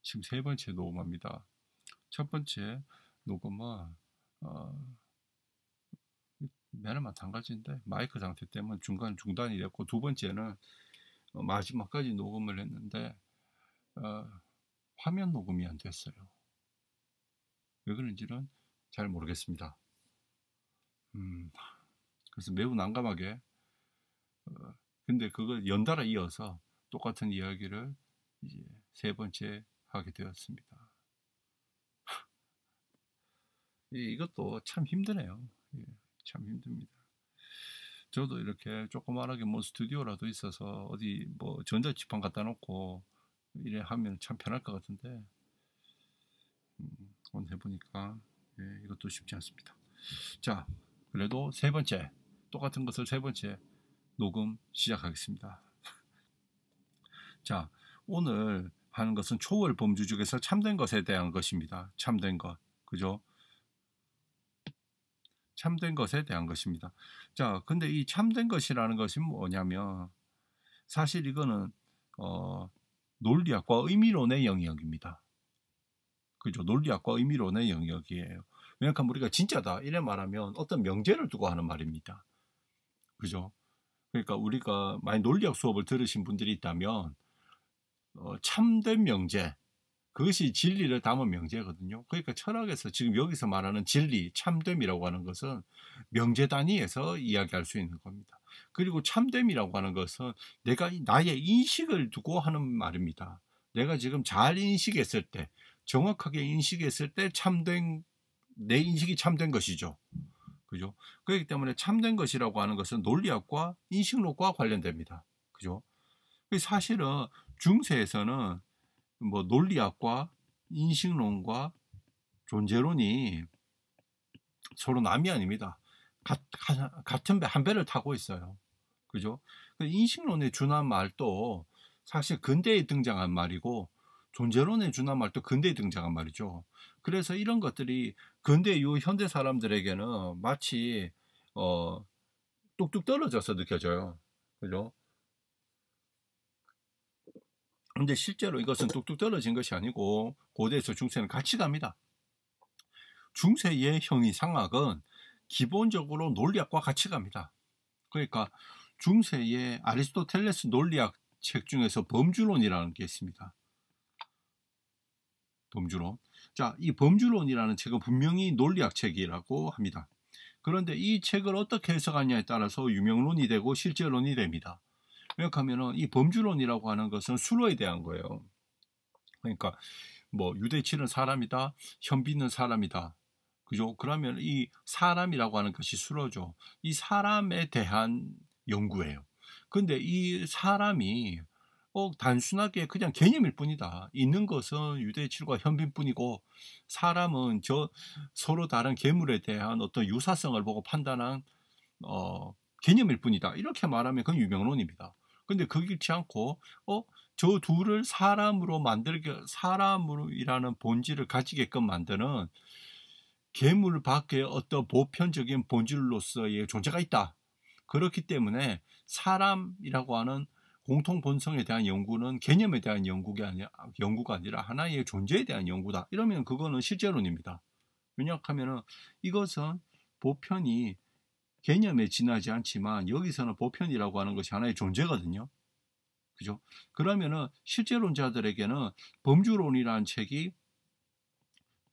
지금 세 번째 녹음합니다. 첫 번째 녹음은 매는 마찬가지인데 마이크 상태 때문에 중간 중단이 됐고, 두 번째는 마지막까지 녹음을 했는데 화면 녹음이 안 됐어요. 왜 그런지는 잘 모르겠습니다. 그래서 매우 난감하게 근데 그거 연달아 이어서 똑같은 이야기를 이제 세 번째 하게 되었습니다. 이것도 참 힘드네요. 참 힘듭니다. 저도 이렇게 조그만하게 뭐 스튜디오라도 있어서 어디 뭐 전자지판 갖다 놓고 이래 하면 참 편할 것 같은데 오늘 해보니까 이것도 쉽지 않습니다. 자, 그래도 세 번째 똑같은 것을 세 번째 녹음 시작하겠습니다. 자, 오늘 하는 것은 초월 범주 중에서 참된 것에 대한 것입니다. 참된 것, 그죠? 참된 것에 대한 것입니다. 자, 근데 이 참된 것이라는 것이 뭐냐면 사실 이거는 논리학과 의미론의 영역입니다. 그죠? 논리학과 의미론의 영역이에요. 왜냐하면 우리가 진짜다 이래 말하면 어떤 명제를 두고 하는 말입니다. 그죠? 그러니까 우리가 많이 논리학 수업을 들으신 분들이 있다면 참된 명제, 그것이 진리를 담은 명제거든요. 그러니까 철학에서 지금 여기서 말하는 진리, 참됨이라고 하는 것은 명제 단위에서 이야기할 수 있는 겁니다. 그리고 참됨이라고 하는 것은 내가 나의 인식을 두고 하는 말입니다. 내가 지금 잘 인식했을 때, 정확하게 인식했을 때 참된, 내 인식이 참된 것이죠. 그죠? 그렇기 때문에 참된 것이라고 하는 것은 논리학과 인식론과 관련됩니다. 그죠? 사실은 중세에서는 뭐 논리학과 인식론과 존재론이 서로 남이 아닙니다. 같은 한 배를 타고 있어요. 그죠? 인식론에 준한 말도 사실 근대에 등장한 말이고 존재론에 준한 말도 근대에 등장한 말이죠. 그래서 이런 것들이 근대 이후 현대 사람들에게는 마치 뚝뚝 떨어져서 느껴져요. 그죠? 근데 실제로 이것은 뚝뚝 떨어진 것이 아니고 고대에서 중세는 같이 갑니다. 중세의 형이상학은 기본적으로 논리학과 같이 갑니다. 그러니까 중세의 아리스토텔레스 논리학 책 중에서 범주론이라는 게 있습니다. 범주론. 자, 이 범주론이라는 책은 분명히 논리학 책이라고 합니다. 그런데 이 책을 어떻게 해석하냐에 따라서 유명론이 되고 실제론이 됩니다. 왜냐하면 이 범주론이라고 하는 것은 수로에 대한 거예요. 그러니까 뭐 유대치는 사람이다, 현비는 사람이다. 그죠? 그러면 이 사람이라고 하는 것이 수로죠. 이 사람에 대한 연구예요. 근데 이 사람이 단순하게 그냥 개념일 뿐이다. 있는 것은 유대칠과 현빈뿐이고 사람은 서로 다른 계물에 대한 어떤 유사성을 보고 판단한 개념일 뿐이다. 이렇게 말하면 그건 유명론입니다. 근데 그렇지 않고 저 둘을 사람이라는 본질을 가지게끔 만드는 계물 밖에 어떤 보편적인 본질로서의 존재가 있다. 그렇기 때문에 사람이라고 하는 공통 본성에 대한 연구는 개념에 대한 연구가 아니라 하나의 존재에 대한 연구다. 이러면 그거는 실제론입니다. 왜냐하면 이것은 보편이 개념에 지나지 않지만 여기서는 보편이라고 하는 것이 하나의 존재거든요. 그죠? 그러면은 실제론자들에게는 범주론이라는 책이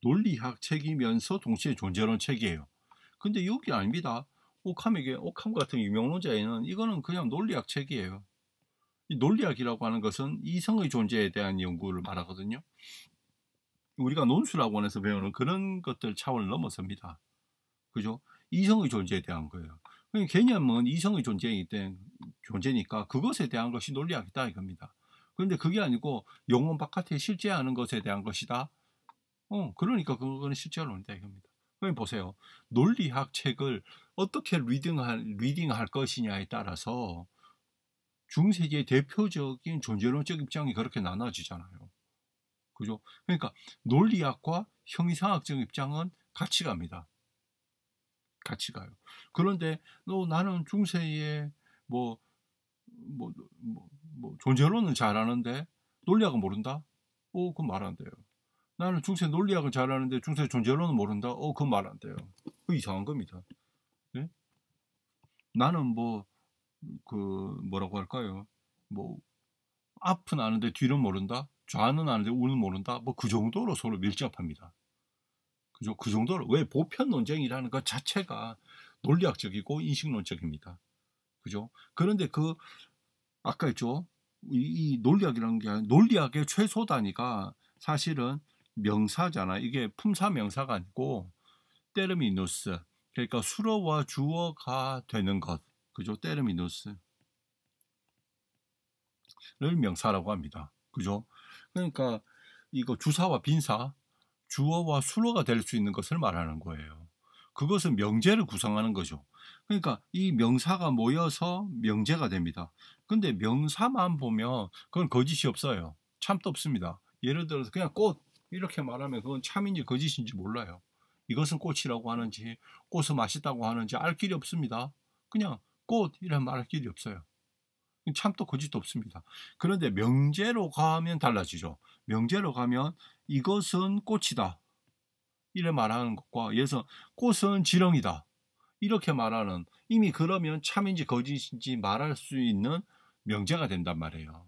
논리학 책이면서 동시에 존재론 책이에요. 근데 여기 아닙니다. 옥함 같은 유명론자에는 이거는 그냥 논리학 책이에요. 이 논리학이라고 하는 것은 이성의 존재에 대한 연구를 말하거든요. 우리가 논술학원에서 배우는 그런 것들 차원을 넘어섭니다. 그죠? 이성의 존재에 대한 거예요. 개념은 이성의 존재니까 그것에 대한 것이 논리학이다 이겁니다. 그런데 그게 아니고 영혼 바깥에 실제하는 것에 대한 것이다. 그러니까 그거는 실제론이다 이겁니다. 그럼 보세요. 논리학 책을 어떻게 리딩할 것이냐에 따라서 중세기의 대표적인 존재론적 입장이 그렇게 나눠지잖아요. 그죠? 그러니까 논리학과 형이상학적 입장은 같이 갑니다. 같이 가요. 그런데 나는 중세에 존재론은 잘하는데 논리학은 모른다? 그건 말 안 돼요. 나는 중세 논리학을 잘하는데 중세 존재론은 모른다? 그건 말 안 돼요. 그 이상한 겁니다. 네? 나는 뭐라고 할까요? 뭐, 앞은 아는데 뒤는 모른다? 좌는 아는데 우는 모른다? 그 정도로 서로 밀접합니다. 그죠? 그 정도로. 왜 보편 논쟁이라는 것 자체가 논리학적이고 인식론적입니다. 그죠? 그런데 아까 했죠? 이 논리학이라는 게 논리학의 최소 단위가 사실은 명사잖아. 이게 품사 명사가 아니고 테르미누스. 그러니까 수어와 주어가 되는 것. 그죠? 테르미누스를 명사라고 합니다. 그죠? 그러니까 이거 주사와 빈사, 주어와 수어가 될 수 있는 것을 말하는 거예요. 그것은 명제를 구성하는 거죠. 그러니까 이 명사가 모여서 명제가 됩니다. 근데 명사만 보면 그건 거짓이 없어요. 참도 없습니다. 예를 들어서 그냥 꽃 이렇게 말하면 그건 참인지 거짓인지 몰라요. 이것은 꽃이라고 하는지 꽃은 맛있다고 하는지 알 길이 없습니다. 그냥 꽃 이런 말할 길이 없어요. 참도 거짓도 없습니다. 그런데 명제로 가면 달라지죠. 명제로 가면 이것은 꽃이다. 이래 말하는 것과 예를 들어서 꽃은 지렁이다. 이렇게 말하는 이미 그러면 참인지 거짓인지 말할 수 있는 명제가 된단 말이에요.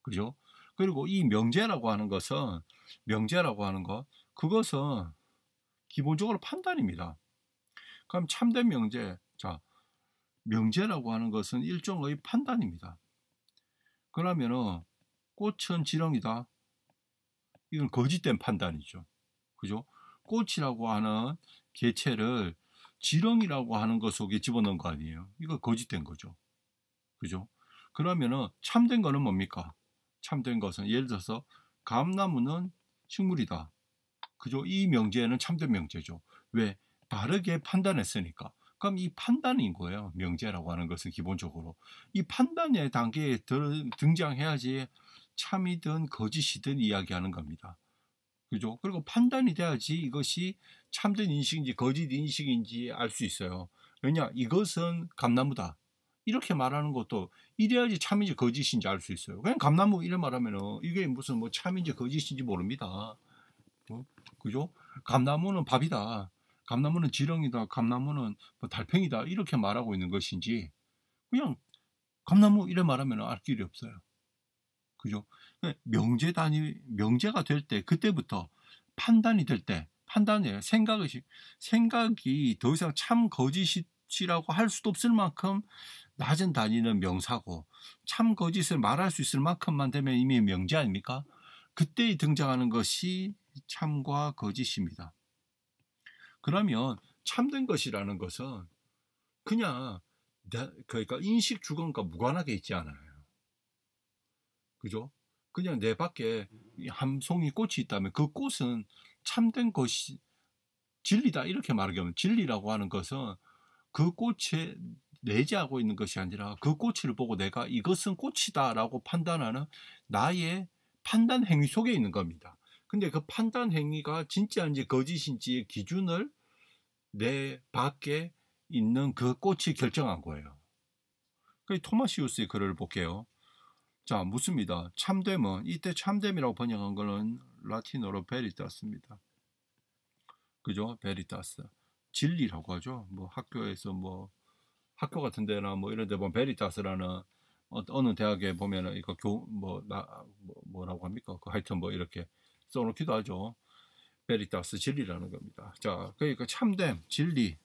그죠? 그리고 이 명제라고 하는 것 그것은 기본적으로 판단입니다. 그럼 참된 명제, 자, 명제라고 하는 것은 일종의 판단입니다. 그러면은 꽃은 지렁이다. 이건 거짓된 판단이죠. 그죠? 꽃이라고 하는 개체를 지렁이라고 하는 것 속에 집어넣은 거 아니에요. 이거 거짓된 거죠. 그죠? 그러면은 참된 거는 뭡니까? 참된 것은 예를 들어서 감나무는 식물이다. 그죠? 이 명제는 참된 명제죠. 왜? 다르게 판단했으니까. 그럼 이 판단인 거예요. 명제라고 하는 것은 기본적으로. 이 판단의 단계에 등장해야지 참이든 거짓이든 이야기하는 겁니다. 그죠? 그리고 판단이 돼야지 이것이 참된 인식인지 거짓 인식인지 알 수 있어요. 왜냐? 이것은 감나무다. 이렇게 말하는 것도 이래야지 참인지 거짓인지 알 수 있어요. 그냥 감나무 이래 말하면은 이게 무슨 참인지 거짓인지 모릅니다. 그죠? 감나무는 밥이다. 감나무는 지렁이다. 감나무는 달팽이다. 이렇게 말하고 있는 것인지 그냥 감나무 이래 말하면 알 길이 없어요. 그죠? 명제가 될 때, 그때부터 판단이 될 때, 판단이에요. 생각이 더 이상 참 거짓이라고 할 수도 없을 만큼 낮은 단위는 명사고, 참 거짓을 말할 수 있을 만큼만 되면 이미 명제 아닙니까? 그때 등장하는 것이 참과 거짓입니다. 그러면 참된 것이라는 것은 그냥 그러니까 인식 주관과 무관하게 있지 않아요. 그죠? 그냥 내 밖에 한 송이 꽃이 있다면 그 꽃은 참된 것이 진리다 이렇게 말하면 진리라고 하는 것은 그 꽃에 내재하고 있는 것이 아니라 그 꽃을 보고 내가 이것은 꽃이다라고 판단하는 나의 판단 행위 속에 있는 겁니다. 근데 그 판단 행위가 진짜인지 거짓인지의 기준을 내 밖에 있는 그 꽃이 결정한 거예요. 그 토마시우스의 글을 볼게요. 자, 묻습니다. 참됨은 이때 참됨이라고 번역한 거는 라틴어로 베리타스입니다. 그죠? 베리타스. 진리라고 하죠. 학교에서 학교 같은 데나 이런 데 보면 베리타스라는 어느 대학에 보면은 이거 뭐라고 합니까? 하여튼 이렇게 써놓기도 하죠. 베리타스 진리라는 겁니다. 자, 그러니까 참됨, 진리는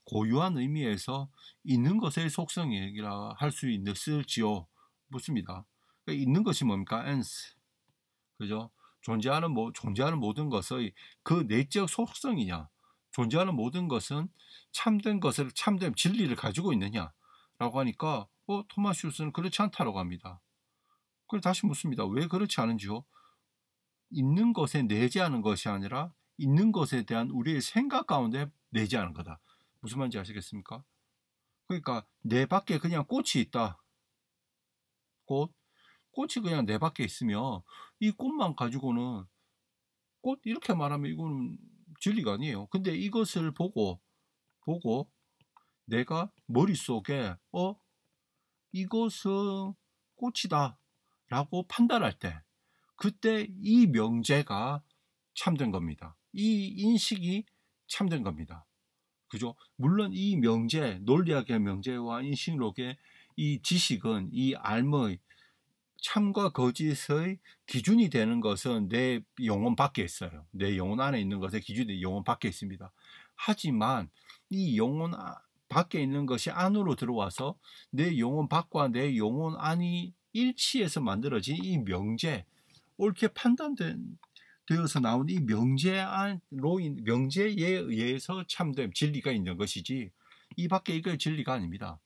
고유한 의미에서 있는 것의 속성이라 할 수 있을지요. 묻습니다. 그러니까 있는 것이 뭡니까? ens. 그죠? 존재하는 모든 것의 그 내적 속성이냐? 존재하는 모든 것은 참된 진리를 가지고 있느냐라고 하니까 토마시우스는 그렇지 않다라고 합니다. 그래서 다시 묻습니다. 왜 그렇지 않은지요? 있는 것에 내재하는 것이 아니라 있는 것에 대한 우리의 생각 가운데 내재하는 거다. 무슨 말인지 아시겠습니까? 그러니까 내 밖에 그냥 꽃이 있다. 꽃이 그냥 내 밖에 있으면 이 꽃만 가지고는 꽃 이렇게 말하면 이거는 진리가 아니에요. 근데 이것을 보고 내가 머릿속에 이것은 꽃이다 라고 판단할 때 그때 이 명제가 참된 겁니다. 이 인식이 참된 겁니다. 그죠? 물론 이 명제, 논리학의 명제와 인식론의 이 지식은 이 알의 참과 거짓의 기준이 되는 것은 내 영혼 밖에 있어요. 내 영혼 안에 있는 것의 기준이 영혼 밖에 있습니다. 하지만 이 영혼 밖에 있는 것이 안으로 들어와서 내 영혼 밖과 내 영혼 안이 일치해서 만들어진 이 명제, 옳게 판단되어서 나온 이 명제에 의해서 참됨, 진리가 있는 것이지 이 밖에 이거 진리가 아닙니다.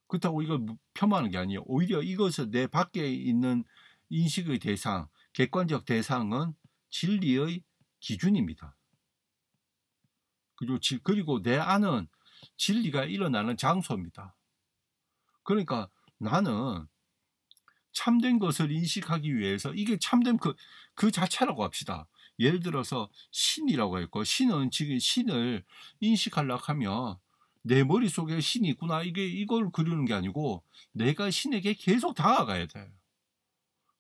그렇다고 이걸 폄하하는 게 아니에요. 오히려 이것을 내 밖에 있는 인식의 대상, 객관적 대상은 진리의 기준입니다. 그리고 내 안은 진리가 일어나는 장소입니다. 그러니까 나는 참된 것을 인식하기 위해서 이게 참된 그 자체라고 합시다. 예를 들어서 신이라고 했고, 신은 지금 신을 인식하려고 하면 내 머릿속에 신이 있구나, 이걸 그리는 게 아니고 내가 신에게 계속 다가가야 돼요.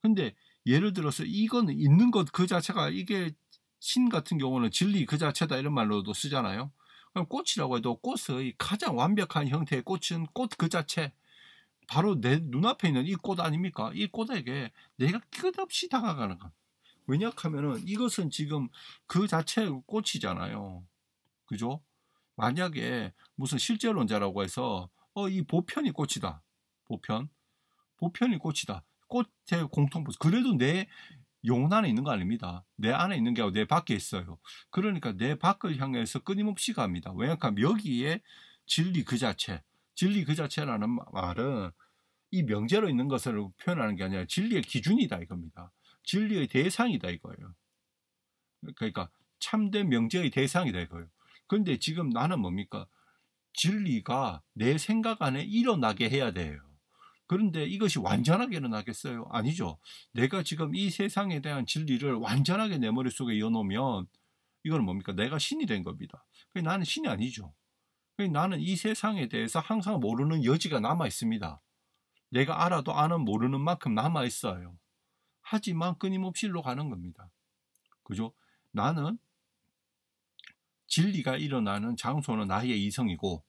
근데 예를 들어서 이거는 있는 것 그 자체가, 이게 신 같은 경우는 진리 그 자체다 이런 말로도 쓰잖아요. 그럼 꽃이라고 해도 꽃의 가장 완벽한 형태의 꽃은 꽃 그 자체, 바로 내 눈앞에 있는 이 꽃 아닙니까? 이 꽃에게 내가 끝없이 다가가는 것. 왜냐하면은 이것은 지금 그 자체의 꽃이잖아요. 그죠? 만약에 무슨 실제론자라고 해서 이 보편이 꽃이다. 보편이 꽃이다. 꽃의 공통분. 그래도 내 영혼 안에 있는 거 아닙니다. 내 안에 있는 게 아니고 내 밖에 있어요. 그러니까 내 밖을 향해서 끊임없이 갑니다. 왜냐하면 여기에 진리 그 자체라는 말은 이 명제로 있는 것을 표현하는 게 아니라 진리의 기준이다 이겁니다. 진리의 대상이다 이거예요. 그러니까 참된 명제의 대상이다 이거예요. 그런데 지금 나는 뭡니까? 진리가 내 생각 안에 일어나게 해야 돼요. 그런데 이것이 완전하게 일어나겠어요? 아니죠. 내가 지금 이 세상에 대한 진리를 완전하게 내 머릿속에 이어놓으면 이건 뭡니까? 내가 신이 된 겁니다. 나는 신이 아니죠. 나는 이 세상에 대해서 항상 모르는 여지가 남아 있습니다. 내가 알아도 아는 모르는 만큼 남아 있어요. 하지만 끊임없이 일로 가는 겁니다. 그죠? 나는 진리가 일어나는 장소는 나의 이성이고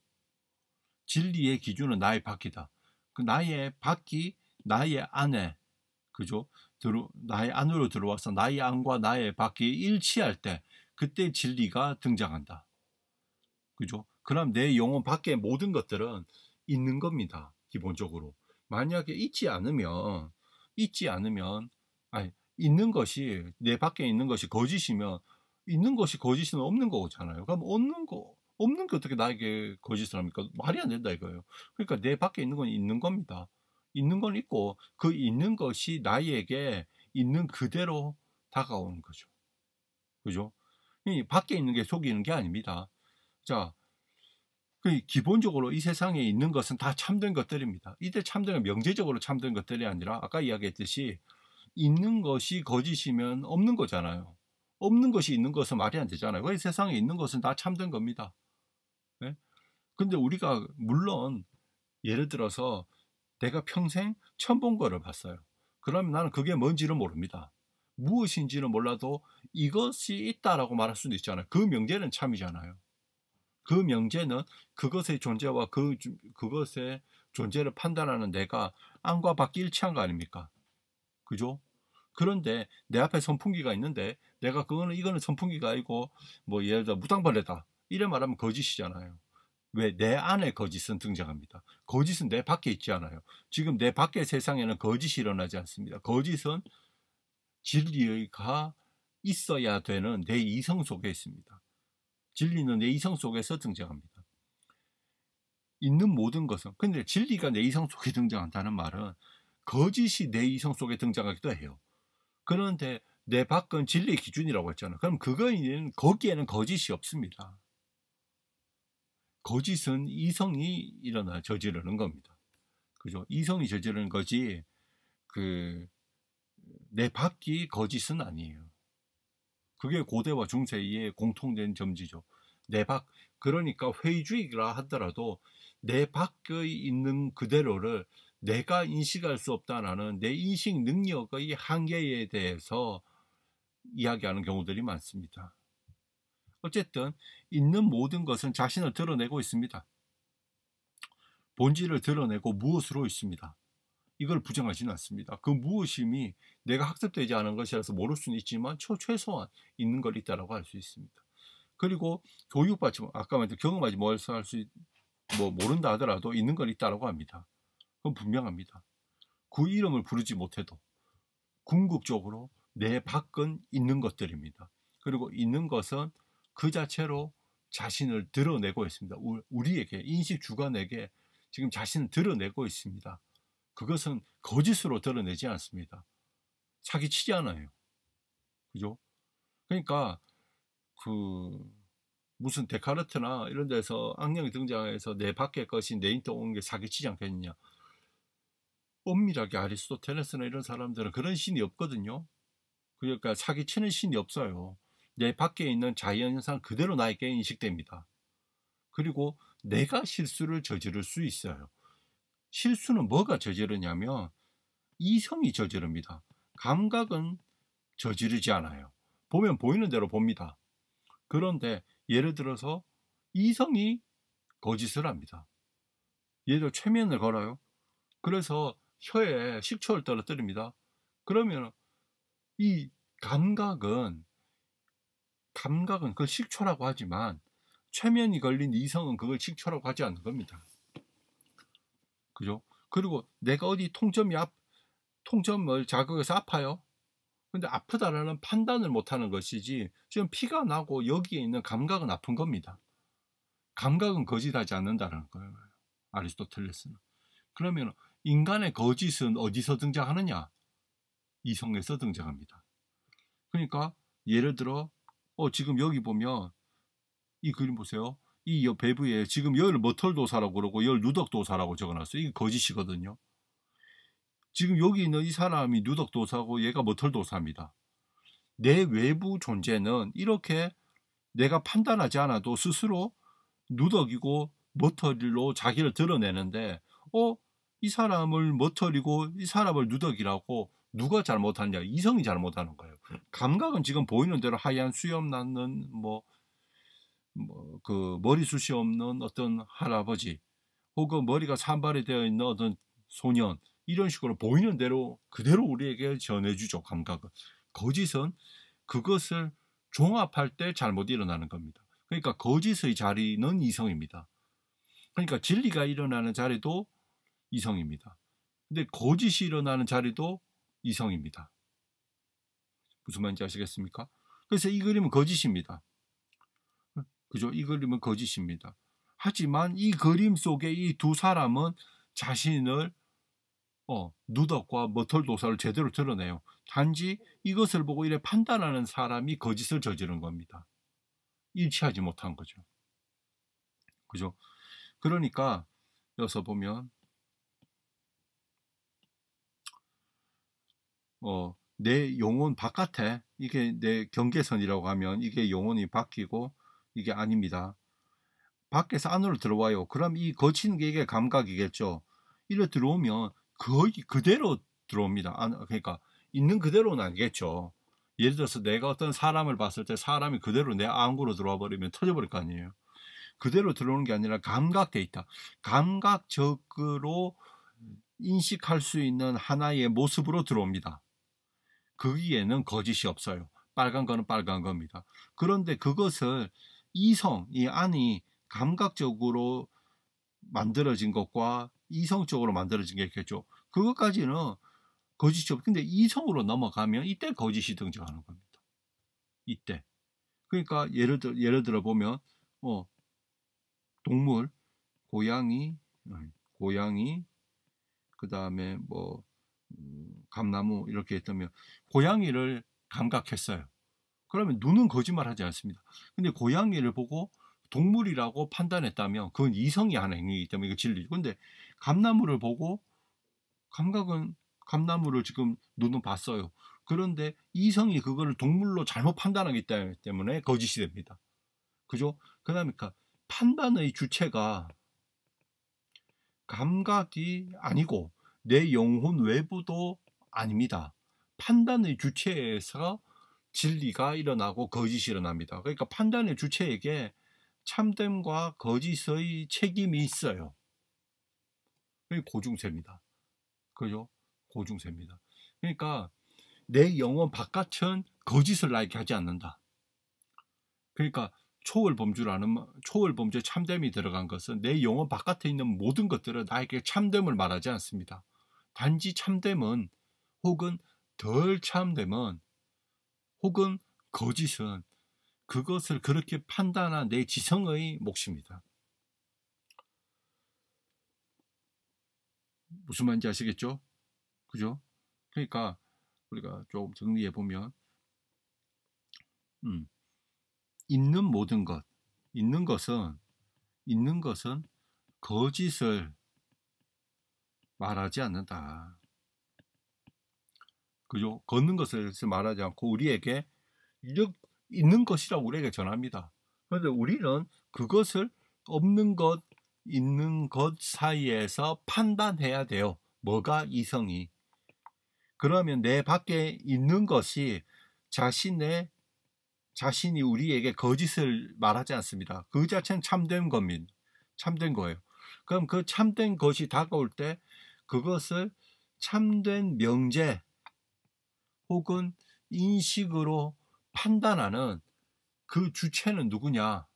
진리의 기준은 나의 밖이다. 그 나의 밖이 나의 안에, 그죠? 나의 안으로 들어와서 나의 안과 나의 밖이 일치할 때 그때 진리가 등장한다. 그죠? 그럼 내 영혼 밖의 모든 것들은 있는 겁니다. 기본적으로. 만약에 있지 않으면 있는 것이, 내 밖에 있는 것이 거짓이면 있는 것이 거짓은 없는 거잖아요. 그럼 없는 게 어떻게 나에게 거짓을 합니까? 말이 안 된다 이거예요. 그러니까 내 밖에 있는 건 있는 겁니다. 있는 건 있고 그 있는 것이 나에게 있는 그대로 다가오는 거죠. 그죠? 밖에 있는 게 속이는 게 아닙니다. 자, 기본적으로 이 세상에 있는 것은 다 참된 것들입니다. 이때 참된 건 명제적으로 참된 것들이 아니라 아까 이야기했듯이 있는 것이 거짓이면 없는 거잖아요. 없는 것이 있는 것은 말이 안 되잖아요. 이 세상에 있는 것은 다 참된 겁니다. 네? 근데 우리가 물론 예를 들어서 내가 평생 처음 본 거를 봤어요. 그러면 나는 그게 뭔지를 모릅니다. 무엇인지는 몰라도 이것이 있다라고 말할 수도 있잖아요. 그 명제는 참이잖아요. 그 명제는 그것의 존재와 그것의 존재를 판단하는 내가 안과 밖이 일치한 거 아닙니까? 그죠? 그런데 내 앞에 선풍기가 있는데 내가 이거는 선풍기가 아니고 뭐 예를 들어 무당벌레다 이래 말하면 거짓이잖아요. 왜? 내 안에 거짓은 등장합니다. 거짓은 내 밖에 있지 않아요. 지금 내 밖의 세상에는 거짓이 일어나지 않습니다. 거짓은 진리가 있어야 되는 내 이성 속에 있습니다. 진리는 내 이성 속에서 등장합니다. 있는 모든 것은, 근데 진리가 내 이성 속에 등장한다는 말은 거짓이 내 이성 속에 등장하기도 해요. 그런데 내 밖은 진리의 기준이라고 했잖아요. 그럼 거기에는 거짓이 없습니다. 거짓은 이성이 저지르는 겁니다. 그죠? 이성이 저지르는 거지, 내 밖이 거짓은 아니에요. 그게 고대와 중세의 공통된 점지죠. 내 밖, 그러니까 회의주의라 하더라도 내 밖에 있는 그대로를 내가 인식할 수 없다는 내 인식 능력의 한계에 대해서 이야기하는 경우들이 많습니다. 어쨌든 있는 모든 것은 자신을 드러내고 있습니다. 본질을 드러내고 무엇으로 있습니다. 이걸 부정하지는 않습니다. 그 무엇임이 내가 학습되지 않은 것이라서 모를 수는 있지만 최소한 있는 걸 있다라고 할 수 있습니다. 그리고 교육받지, 아까 말했던 경험하지 모른다 하더라도 있는 걸 있다라고 합니다. 그건 분명합니다. 그 이름을 부르지 못해도 궁극적으로 내 밖은 있는 것들입니다. 그리고 있는 것은 그 자체로 자신을 드러내고 있습니다. 우리에게, 인식 주관에게 지금 자신을 드러내고 있습니다. 그것은 거짓으로 드러내지 않습니다. 사기치지 않아요. 그죠? 그러니까 무슨 데카르트나 이런 데서 악령이 등장해서 내 밖의 것이 내 인터 오는 게 사기치지 않겠느냐. 엄밀하게 아리스토텔레스나 이런 사람들은 그런 신이 없거든요. 그러니까 사기치는 신이 없어요. 내 밖에 있는 자연현상 그대로 나에게 인식됩니다. 그리고 내가 실수를 저지를 수 있어요. 실수는 뭐가 저지르냐면 이성이 저지릅니다. 감각은 저지르지 않아요. 보면 보이는 대로 봅니다. 그런데 예를 들어서 이성이 거짓을 합니다. 예를 들어 최면을 걸어요. 그래서 혀에 식초를 떨어뜨립니다. 그러면 이 감각은 그걸 식초라고 하지만 최면이 걸린 이성은 그걸 식초라고 하지 않는 겁니다. 그죠? 그리고 내가 어디 통점을 자극해서 아파요. 근데 아프다라는 판단을 못하는 것이지 지금 피가 나고 여기에 있는 감각은 아픈 겁니다. 감각은 거짓하지 않는다는 거예요. 아리스토텔레스는. 그러면 인간의 거짓은 어디서 등장하느냐? 이성에서 등장합니다. 그러니까 예를 들어 지금 여기 보면 이 그림 보세요. 이 배부에 지금 열 머털도사라고 그러고 열 누덕도사라고 적어놨어요. 이게 거짓이거든요. 지금 여기 있는 이 사람이 누덕도사고 얘가 머털도사입니다. 내 외부 존재는 이렇게 내가 판단하지 않아도 스스로 누덕이고 머털로 자기를 드러내는데 이 사람을 머털이고 이 사람을 누덕이라고 누가 잘못하냐? 이성이 잘못하는 거예요. 감각은 지금 보이는 대로 하얀 수염 나는 그 머리숱이 없는 어떤 할아버지 혹은 머리가 산발이 되어 있는 어떤 소년 이런 식으로 보이는 대로 그대로 우리에게 전해주죠. 감각은. 거짓은 그것을 종합할 때 잘못 일어나는 겁니다. 그러니까 거짓의 자리는 이성입니다. 그러니까 진리가 일어나는 자리도 이성입니다. 근데 거짓이 일어나는 자리도 이성입니다. 무슨 말인지 아시겠습니까? 그래서 이 그림은 거짓입니다. 그죠? 이 그림은 거짓입니다. 하지만 이 그림 속에 이 두 사람은 자신을 누덕과 머털도사를 제대로 드러내요. 단지 이것을 보고 이래 판단하는 사람이 거짓을 저지른 겁니다. 일치하지 못한 거죠. 그죠? 그러니까 여기서 보면 내 영혼 바깥에 이게 내 경계선이라고 하면 이게 영혼이 바뀌고 이게 아닙니다. 밖에서 안으로 들어와요. 그럼 이 거치는 게 이게 감각이겠죠. 이래 들어오면 거의 그대로 들어옵니다. 그러니까 있는 그대로는 아니겠죠. 예를 들어서 내가 어떤 사람을 봤을 때 사람이 그대로 내 안구로 들어와 버리면 터져버릴 거 아니에요. 그대로 들어오는 게 아니라 감각돼 있다. 감각적으로 인식할 수 있는 하나의 모습으로 들어옵니다. 거기에는 거짓이 없어요. 빨간 거는 빨간 겁니다. 그런데 그것을 이성, 이 안이 감각적으로 만들어진 것과 이성적으로 만들어진 게 있겠죠. 그것까지는 거짓이 없고 근데 이성으로 넘어가면 이때 거짓이 등장하는 겁니다. 이때. 그러니까 예를 들어 보면 동물, 고양이 그 다음에 감나무 이렇게 했다면 고양이를 감각했어요. 그러면 눈은 거짓말하지 않습니다. 근데 고양이를 보고 동물이라고 판단했다면 그건 이성이 하는 행위이기 때문에 이거 진리죠. 근데 감나무를 보고 감각은 감나무를 지금 눈은 봤어요. 그런데 이성이 그거를 동물로 잘못 판단하기 때문에 거짓이 됩니다. 그죠? 그다음에 판단의 주체가 감각이 아니고 내 영혼 외부도 아닙니다. 판단의 주체에서 진리가 일어나고 거짓이 일어납니다. 그러니까 판단의 주체에게 참됨과 거짓의 책임이 있어요. 그게 고중세입니다. 그죠? 고중세입니다. 그러니까 내 영혼 바깥은 거짓을 나에게 하지 않는다. 그러니까 초월범죄 참됨이 들어간 것은 내 영혼 바깥에 있는 모든 것들은 나에게 참됨을 말하지 않습니다. 단지 참됨은 혹은 덜 참됨은 혹은 거짓은 그것을 그렇게 판단한 내 지성의 몫입니다. 무슨 말인지 아시겠죠? 그죠? 그러니까 우리가 좀 정리해 보면 있는 모든 것, 있는 것은 거짓을 말하지 않는다. 그죠? 걷는 것을 말하지 않고 우리에게 있는 것이라고 우리에게 전합니다. 그런데 우리는 그것을 없는 것, 있는 것 사이에서 판단해야 돼요. 뭐가 이성이. 그러면 내 밖에 있는 것이 자신이 우리에게 거짓을 말하지 않습니다. 그 자체는 참된 겁니다. 참된 거예요. 그럼 그 참된 것이 다가올 때 그것을 참된 명제 혹은 인식으로 판단하는 그 주체는 누구냐?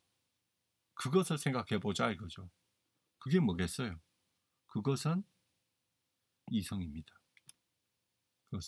그것을 생각해 보자 이거죠. 그게 뭐겠어요? 그것은 이성입니다. 그것은